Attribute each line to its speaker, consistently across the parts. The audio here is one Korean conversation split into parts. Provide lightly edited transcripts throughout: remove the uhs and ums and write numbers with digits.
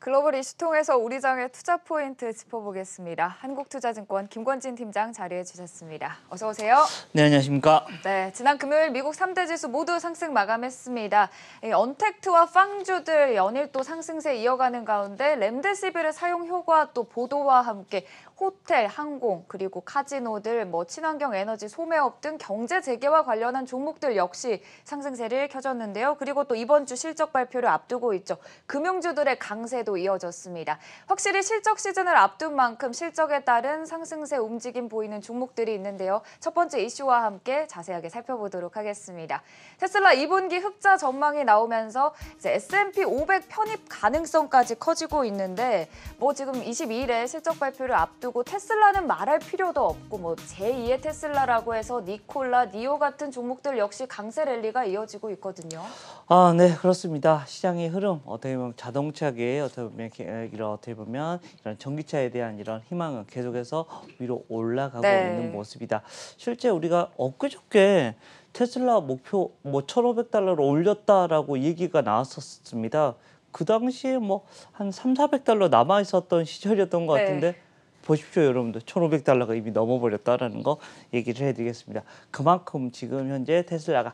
Speaker 1: 글로벌 이슈 통해서 우리 장의 투자 포인트 짚어보겠습니다. 한국투자증권 김권진 팀장 자리해 주셨습니다. 어서 오세요.
Speaker 2: 네, 안녕하십니까.
Speaker 1: 네, 지난 금요일 미국 3대 지수 모두 상승 마감했습니다. 언택트와 빵주들 연일 또 상승세 이어가는 가운데 렘데시비르 사용 효과 또 보도와 함께 호텔, 항공, 그리고 카지노들, 친환경 에너지 소매업 등 경제 재개와 관련한 종목들 역시 상승세를 켜줬는데요. 그리고 또 이번 주 실적 발표를 앞두고 있죠. 금융주들의 강세도 이어졌습니다. 확실히 실적 시즌을 앞둔 만큼 실적에 따른 상승세 움직임 보이는 종목들이 있는데요. 첫 번째 이슈와 함께 자세하게 살펴보도록 하겠습니다. 테슬라 2분기 흑자 전망이 나오면서 이제 S&P 500 편입 가능성까지 커지고 있는데 지금 22일에 실적 발표를 앞두고 테슬라는 말할 필요도 없고 제2의 테슬라라고 해서 니콜라, 니오 같은 종목들 역시 강세 랠리가 이어지고 있거든요.
Speaker 2: 네, 그렇습니다. 시장의 흐름 어떻게 보면 자동차계에 어떻게 보면 이런 전기차에 대한 이런 희망은 계속해서 위로 올라가고 있는 모습이다. 실제 우리가 엊그저께 테슬라 목표 1,500달러로 올렸다라고 얘기가 나왔었습니다. 그 당시에 한 300~400달러 남아 있었던 시절이었던 것 같은데 보십시오, 여러분들. 1,500달러가 이미 넘어버렸다라는 거 얘기를 해드리겠습니다. 그만큼 지금 현재 테슬라가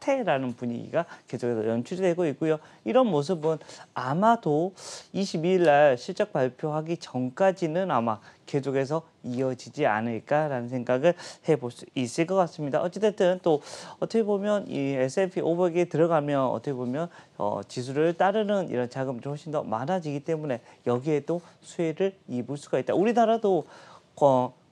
Speaker 2: 핫해라는 분위기가 계속해서 연출이 되고 있고요. 이런 모습은 아마도 22일 날 실적 발표하기 전까지는 아마 계속해서 이어지지 않을까라는 생각을 해볼 수 있을 것 같습니다. 어찌됐든 또 어떻게 보면 이 S&P 500에 들어가면 어떻게 보면 지수를 따르는 이런 자금들이 훨씬 더 많아지기 때문에 여기에도 수혜를 입을 수가 있다. 우리나라도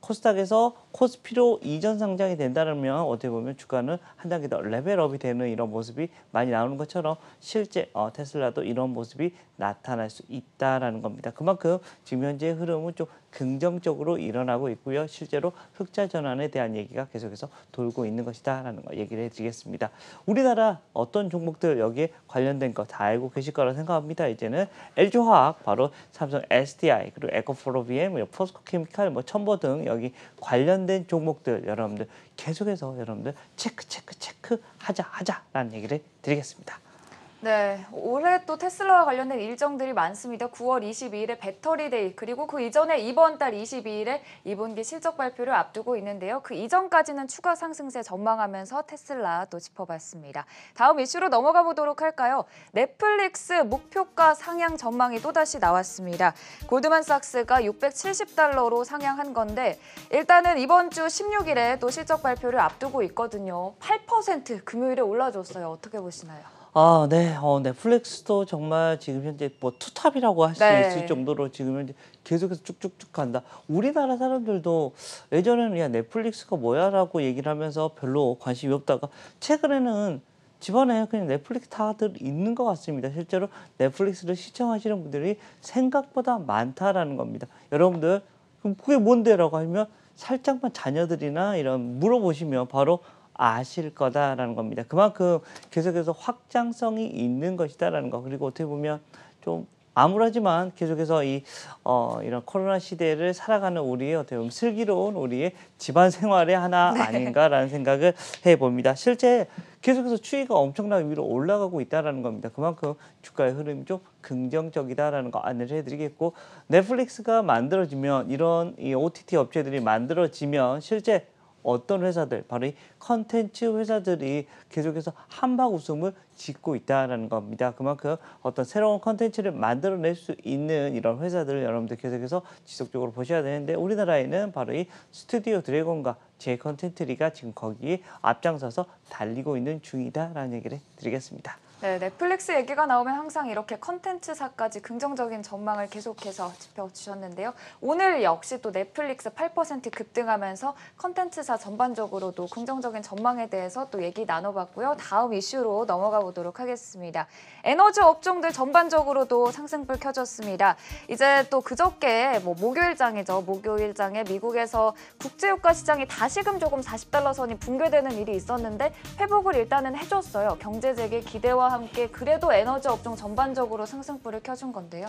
Speaker 2: 코스닥에서 코스피로 이전 상장이 된다면 어떻게 보면 주가는 한 단계 더 레벨업이 되는 이런 모습이 많이 나오는 것처럼 실제 테슬라도 이런 모습이 나타날 수 있다라는 겁니다. 그만큼 지금 현재 흐름은 좀 긍정적으로 일어나고 있고요. 실제로 흑자 전환에 대한 얘기가 계속해서 돌고 있는 것이다라는 거 얘기를 해드리겠습니다. 우리나라 어떤 종목들 여기에 관련된 거 다 알고 계실 거라 생각합니다. 이제는 LG화학, 바로 삼성 SDI, 그리고 에코프로비엠, 포스코케미칼, 첨보 등 여기 관련된 종목들 여러분들 계속해서 여러분들 체크 하자라는 얘기를 드리겠습니다.
Speaker 1: 네, 올해 또 테슬라와 관련된 일정들이 많습니다. 9월 22일에 배터리데이, 그리고 그 이전에 이번 달 22일에 2분기 실적 발표를 앞두고 있는데요. 그 이전까지는 추가 상승세 전망하면서 테슬라 또 짚어봤습니다. 다음 이슈로 넘어가 보도록 할까요? 넷플릭스 목표가 상향 전망이 또다시 나왔습니다. 골드만삭스가 670달러로 상향한 건데 일단은 이번 주 16일에 또 실적 발표를 앞두고 있거든요. 8% 금요일에 올라줬어요. 어떻게 보시나요?
Speaker 2: 네. 넷플릭스도 정말 지금 현재 투탑이라고 할 수 있을 정도로 지금 현재 계속해서 쭉쭉쭉 간다. 우리나라 사람들도 예전에는 야, 넷플릭스가 뭐야라고 얘기를 하면서 별로 관심이 없다가 최근에는 집안에 그냥 넷플릭스 다들 있는 것 같습니다. 실제로 넷플릭스를 시청하시는 분들이 생각보다 많다라는 겁니다. 여러분들 그럼 그게 뭔데라고 하면 살짝만 자녀들이나 이런 물어보시면 바로 아실 거다라는 겁니다. 그만큼 계속해서 확장성이 있는 것이다라는 거. 그리고 어떻게 보면 좀 암울하지만 계속해서 이런 코로나 시대를 살아가는 우리의 어떻게 보면 슬기로운 우리의 집안 생활의 하나 아닌가라는 생각을 해봅니다. 실제 계속해서 추이가 엄청나게 위로 올라가고 있다라는 겁니다. 그만큼 주가의 흐름이 좀 긍정적이다라는 거 안내를 해드리겠고, 넷플릭스가 만들어지면 이런 이 OTT 업체들이 만들어지면 실제 어떤 회사들, 바로 이 컨텐츠 회사들이 계속해서 한박 웃음을 짓고 있다는 겁니다. 그만큼 어떤 새로운 컨텐츠를 만들어낼 수 있는 이런 회사들을 여러분들 계속해서 지속적으로 보셔야 되는데, 우리나라에는 바로 이 스튜디오 드래곤과 제 컨텐츠리가 지금 거기에 앞장서서 달리고 있는 중이다라는 얘기를 드리겠습니다.
Speaker 1: 네, 넷플릭스 얘기가 나오면 항상 이렇게 컨텐츠사까지 긍정적인 전망을 계속해서 짚어주셨는데요. 오늘 역시 또 넷플릭스 8% 급등하면서 컨텐츠사 전반적으로도 긍정적인 전망에 대해서 또 얘기 나눠봤고요. 다음 이슈로 넘어가 보도록 하겠습니다. 에너지 업종들 전반적으로도 상승불 켜졌습니다. 이제 또 그저께 목요일장이죠. 목요일장에 미국에서 국제유가 시장이 다시금 조금 40달러 선이 붕괴되는 일이 있었는데 회복을 일단은 해줬어요. 경제 재개 기대와 함께 그래도 에너지 업종 전반적으로 상승불을 켜준 건데요.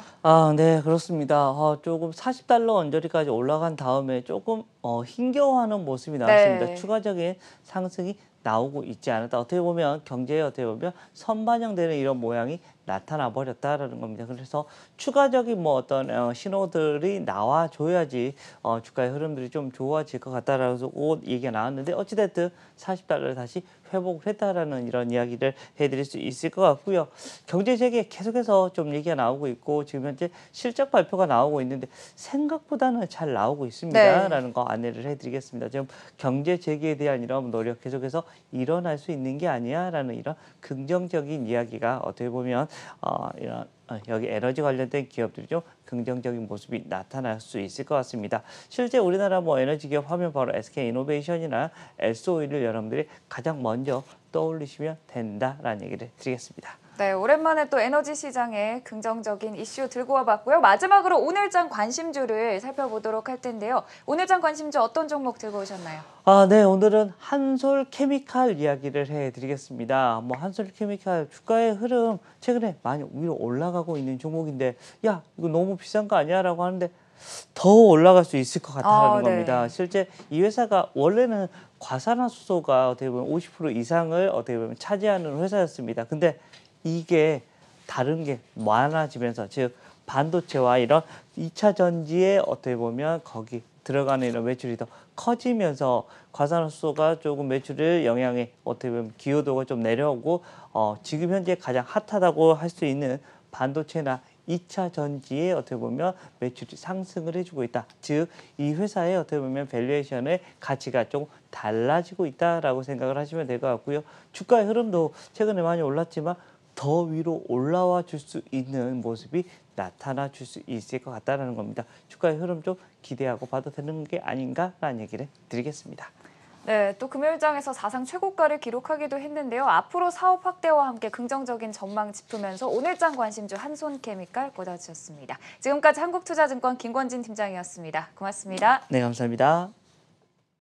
Speaker 2: 네, 그렇습니다. 조금 40달러 언저리까지 올라간 다음에 조금 힘겨워하는 모습이 나왔습니다. 추가적인 상승이 나오고 있지 않았다. 어떻게 보면 경제에 어떻게 보면 선반영되는 이런 모양이 나타나 버렸다라는 겁니다. 그래서 추가적인 뭐 어떤 신호들이 나와줘야지 주가의 흐름들이 좀 좋아질 것 같다라고 해서 얘기가 나왔는데 어찌됐든 40달러를 다시 회복했다라는 이런 이야기를 해드릴 수 있을 것 같고요. 경제 재개 계속해서 좀 얘기가 나오고 있고 지금 현재 실적 발표가 나오고 있는데 생각보다는 잘 나오고 있습니다라는 거 안내를 해드리겠습니다. 지금 경제 재개에 대한 이런 노력 계속해서 일어날 수 있는 게 아니야라는 이런 긍정적인 이야기가 어떻게 보면 이런 여기 에너지 관련된 기업들이 좀 긍정적인 모습이 나타날 수 있을 것 같습니다. 실제 우리나라 뭐 에너지 기업 하면 바로 SK이노베이션이나 S-OIL을 여러분들이 가장 먼저 떠올리시면 된다라는 얘기를 드리겠습니다.
Speaker 1: 네, 오랜만에 또 에너지 시장에 긍정적인 이슈 들고 와봤고요. 마지막으로 오늘장 관심주를 살펴보도록 할 텐데요. 오늘장 관심주 어떤 종목 들고 오셨나요?
Speaker 2: 네, 오늘은 한솔케미칼 이야기를 해드리겠습니다. 뭐 한솔케미칼 주가의 흐름 최근에 많이 위로 올라가고 있는 종목인데, 야 이거 너무 비싼 거 아니야라고 하는데 더 올라갈 수 있을 것 같다는 겁니다.
Speaker 1: 네.
Speaker 2: 실제 이 회사가 원래는 과산화수소가 어떻게 보면 50% 이상을 어떻게 보면 차지하는 회사였습니다. 근데 이게 다른 게 많아지면서 즉 반도체와 이런 2차 전지에 어떻게 보면 거기 들어가는 이런 매출이 더 커지면서 과산화수소가 조금 매출을 영향에 어떻게 보면 기여도가 좀 내려오고 지금 현재 가장 핫하다고 할 수 있는 반도체나 2차 전지에 어떻게 보면 매출이 상승을 해주고 있다. 즉 이 회사의 어떻게 보면 밸류에이션의 가치가 조금 달라지고 있다라고 생각을 하시면 될 것 같고요. 주가의 흐름도 최근에 많이 올랐지만 더 위로 올라와 줄 수 있는 모습이 나타나 줄 수 있을 것 같다는 겁니다. 주가의 흐름 좀 기대하고 봐도 되는 게 아닌가라는 얘기를 드리겠습니다.
Speaker 1: 네, 또 금요일장에서 사상 최고가를 기록하기도 했는데요. 앞으로 사업 확대와 함께 긍정적인 전망 짚으면서 오늘장 관심주 한손케미칼 꽂아주셨습니다. 지금까지 한국투자증권 김권진 팀장이었습니다. 고맙습니다.
Speaker 2: 네, 감사합니다.